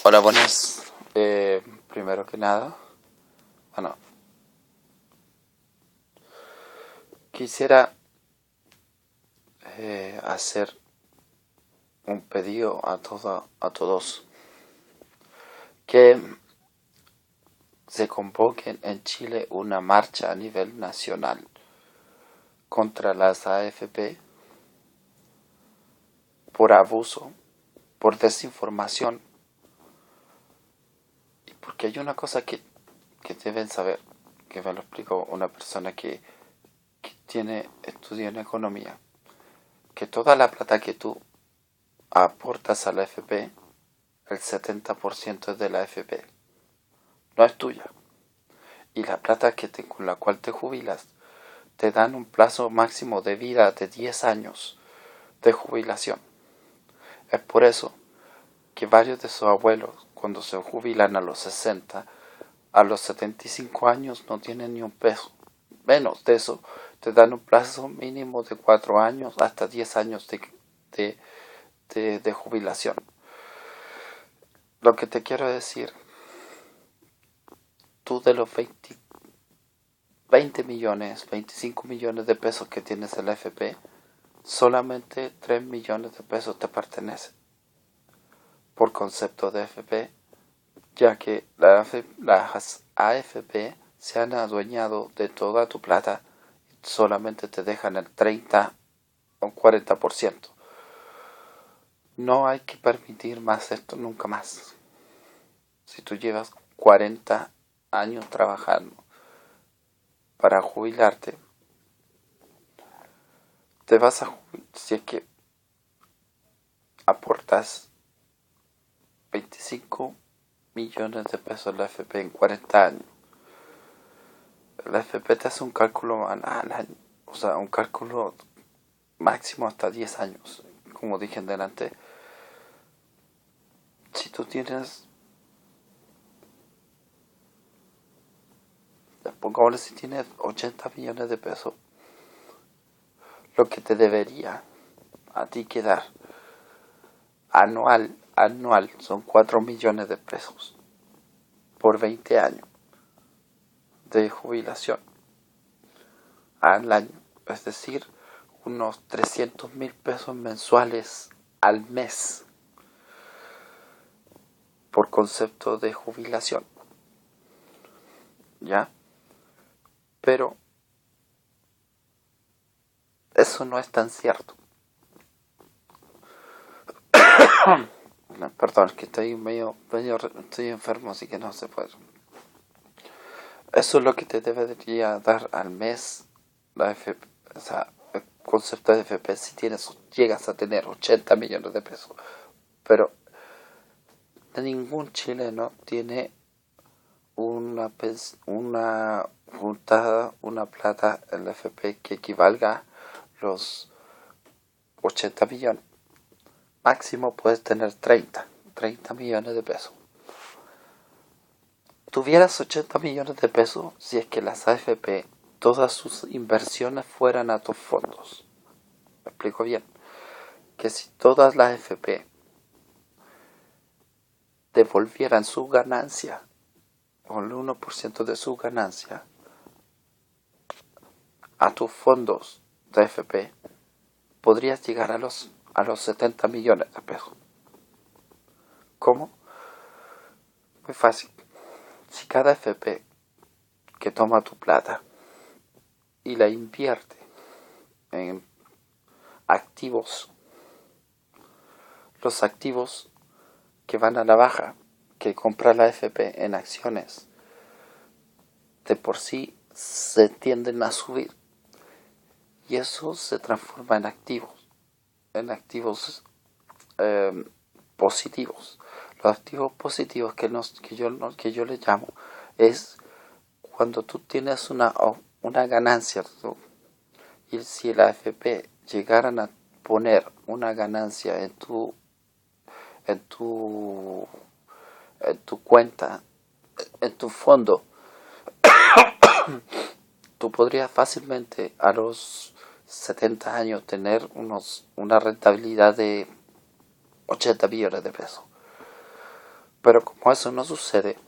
Hola, buenas. Primero que nada, bueno, quisiera hacer un pedido a todos que se convoquen en Chile una marcha a nivel nacional contra las AFP por abuso, por desinformación, y porque hay una cosa que deben saber, que me lo explicó una persona que tiene estudio en economía, que toda la plata que tú aportas a la AFP, el 70% es de la AFP, no es tuya. Y la plata con la cual te jubilas te dan un plazo máximo de vida de 10 años de jubilación. Es por eso que varios de sus abuelos, cuando se jubilan a los 60, a los 75 años no tienen ni un peso. Menos de eso, te dan un plazo mínimo de 4 años hasta 10 años de jubilación. Lo que te quiero decir, tú de los 20 millones, 25 millones de pesos que tienes en la AFP, solamente 3 millones de pesos te pertenecen por concepto de AFP, ya que las AFP se han adueñado de toda tu plata y solamente te dejan el 30 o 40%. No hay que permitir más esto nunca más. Si tú llevas 40 años trabajando para jubilarte, te vas a jubilar si es que aportas 25 millones de pesos en la AFP en 40 años. La AFP te hace un cálculo al año, o sea, un cálculo máximo hasta 10 años. Como dije en delante, si tú tienes, pongamos si tienes 80 millones de pesos, lo que te debería a ti quedar anual son 4 millones de pesos por 20 años de jubilación al año, es decir, unos 300.000 pesos mensuales al mes por concepto de jubilación, ¿ya? Pero eso no es tan cierto. Perdón, que estoy estoy enfermo, así que no se puede. Eso es lo que te debería dar al mes la FP, o sea, el concepto de FP si llegas a tener 80 millones de pesos. Pero ningún chileno tiene una juntada, una plata en la FP que equivalga los 80 millones. Máximo puedes tener 30 millones de pesos. Tuvieras 80 millones de pesos si es que las AFP, todas sus inversiones fueran a tus fondos. ¿Me explico bien? Que si todas las AFP devolvieran su ganancia, o el 1% de su ganancia, a tus fondos de AFP, podrías llegar a los 70 millones de pesos. ¿Cómo? Muy fácil. Si cada AFP que toma tu plata y la invierte en activos, los activos que van a la baja, que compra la AFP en acciones, de por sí se tienden a subir y eso se transforma en activos positivos. Los activos positivos que yo le llamo es cuando tú tienes una ganancia, y si la AFP llegaran a poner una ganancia en tu cuenta, en tu fondo, tú podrías fácilmente a los 70 años tener una rentabilidad de 80 millones de pesos. Pero como eso no sucede,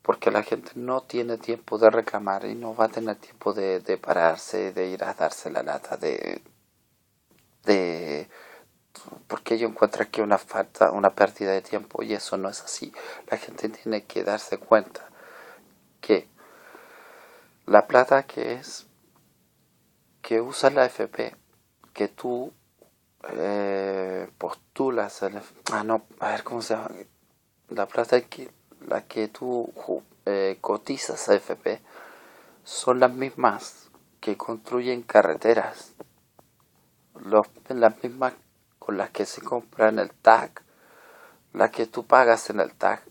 porque la gente no tiene tiempo de reclamar y no va a tener tiempo de pararse, de ir a darse la lata, de porque yo encuentro aquí una falta, una pérdida de tiempo y eso no es así. La gente tiene que darse cuenta que la plata que usa la FP, que tú postulas, no, a ver cómo se llama, la plata la que tú cotizas a FP son las mismas que construyen carreteras, las mismas con las que se compran el TAC, las que tú pagas en el TAC,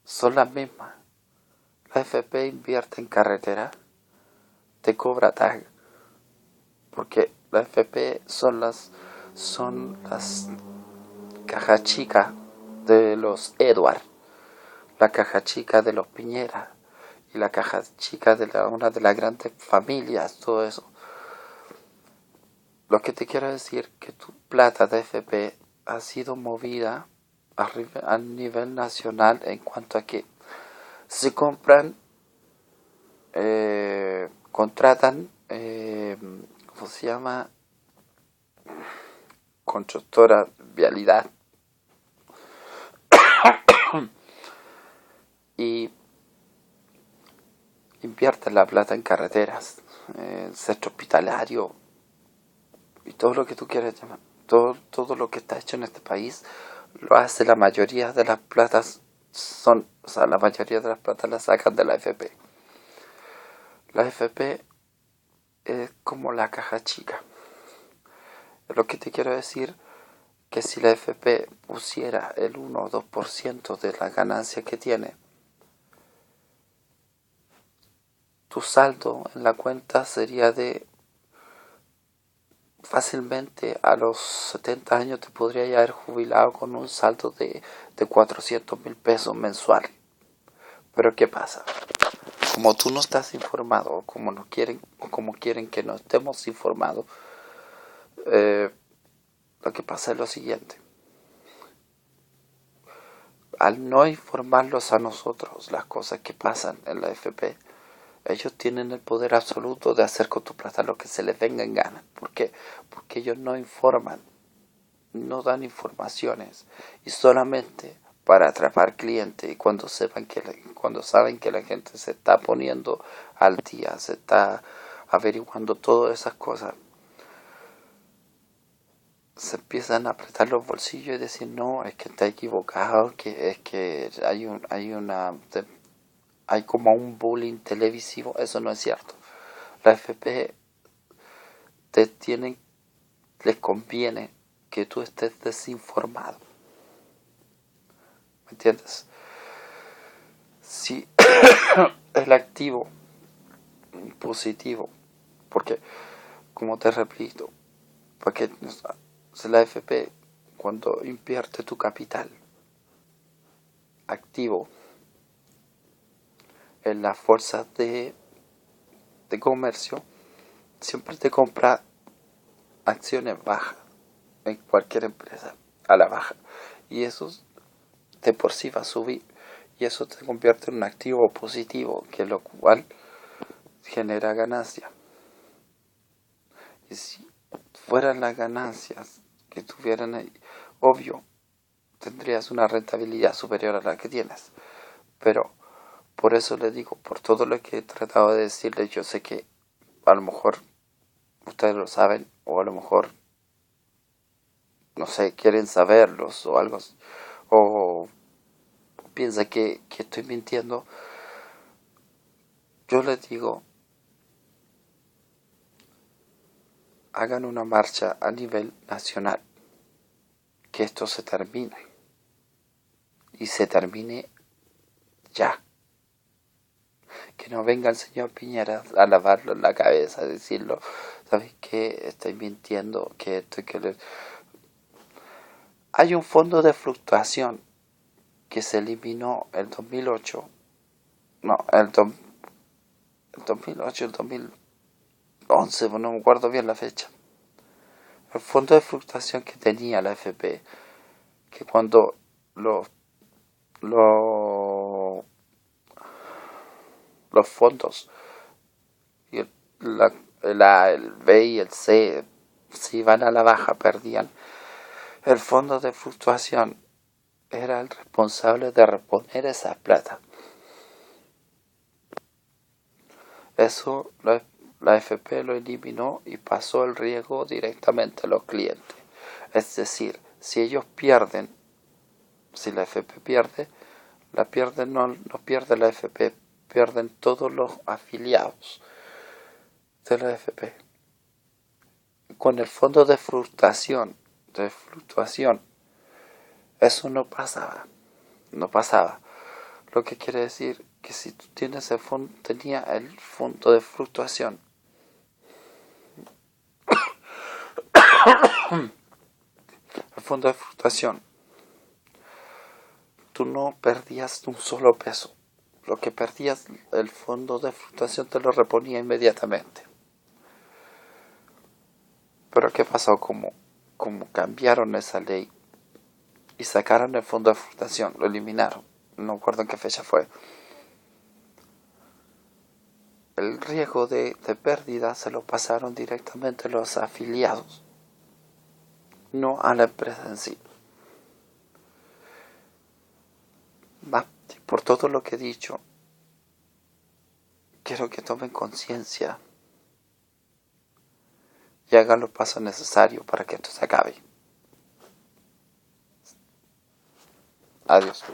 son las mismas. La FP invierte en carretera, te cobra TAC, porque la FP son las cajas chicas de los Edward, la caja chica de los Piñera y la caja chica de una de las grandes familias, todo eso. Lo que te quiero decir que tu plata de FP ha sido movida a nivel nacional en cuanto a que se compran, contratan, ¿cómo se llama? Constructora Vialidad y invierten la plata en carreteras, centro hospitalario y todo lo que tú quieras llamar. Todo lo que está hecho en este país lo hace la mayoría de las platas o sea, la mayoría de las platas las sacan de la FP. La FP es como la caja chica. Lo que te quiero decir que si la FP pusiera el 1 o 2% de la ganancia que tiene, tu saldo en la cuenta sería de fácilmente a los 70 años te podría haber jubilado con un saldo de 400.000 pesos mensual. Pero ¿qué pasa? Como tú no estás informado, o como quieren que no estemos informados, lo que pasa es lo siguiente. Al no informarlos a nosotros las cosas que pasan en la FP, ellos tienen el poder absoluto de hacer con tu plata lo que se les venga en gana. ¿Por qué? Porque ellos no informan, no dan informaciones y solamente para atrapar clientes y cuando saben que la gente se está poniendo al día, se está averiguando todas esas cosas, se empiezan a apretar los bolsillos y decir no, es que está equivocado, que es que hay como un bullying televisivo. Eso no es cierto. La FP te tienen, les conviene que tú estés desinformado. ¿Me entiendes? Si el activo positivo, porque como te repito, porque la FP cuando invierte tu capital activo en las fuerzas de comercio, siempre te compra acciones bajas en cualquier empresa a la baja, y eso de por sí va a subir y eso te convierte en un activo positivo, que lo cual genera ganancias. Y si fueran las ganancias que tuvieran ahí, obvio, tendrías una rentabilidad superior a la que tienes. Pero por eso les digo, por todo lo que he tratado de decirles, yo sé que a lo mejor ustedes lo saben, o a lo mejor, no sé, quieren saberlos o algo, o piensa que estoy mintiendo. Yo les digo, hagan una marcha a nivel nacional, que esto se termine, y se termine ya. Que no venga el señor Piñera a lavarlo en la cabeza, a decirlo, ¿sabes qué? Estoy mintiendo, que esto y que le... Hay un fondo de fluctuación que se eliminó el 2008, no, el 2008, el 2011, no me acuerdo bien la fecha. el fondo de fluctuación que tenía la AFP, que cuando los, los, los fondos y el B y el C se iban a la baja, perdían, el fondo de fluctuación era el responsable de reponer esa plata. Eso la AFP lo eliminó y pasó el riesgo directamente a los clientes. Es decir, si ellos pierden, si la AFP pierde, no pierde la AFP, pierden todos los afiliados de la AFP. Con el fondo de fluctuación, eso no pasaba. Lo que quiere decir que si tú tienes tenía el fondo de fluctuación, tú no perdías un solo peso. Lo que perdías, el fondo de fluctuación te lo reponía inmediatamente. Pero ¿qué pasó? Como cambiaron esa ley y sacaron el fondo de fluctuación, lo eliminaron. No me acuerdo en qué fecha fue. El riesgo de pérdida se lo pasaron directamente a los afiliados, no a la empresa en sí. Por todo lo que he dicho, quiero que tomen conciencia y hagan los pasos necesarios para que esto se acabe. Adiós.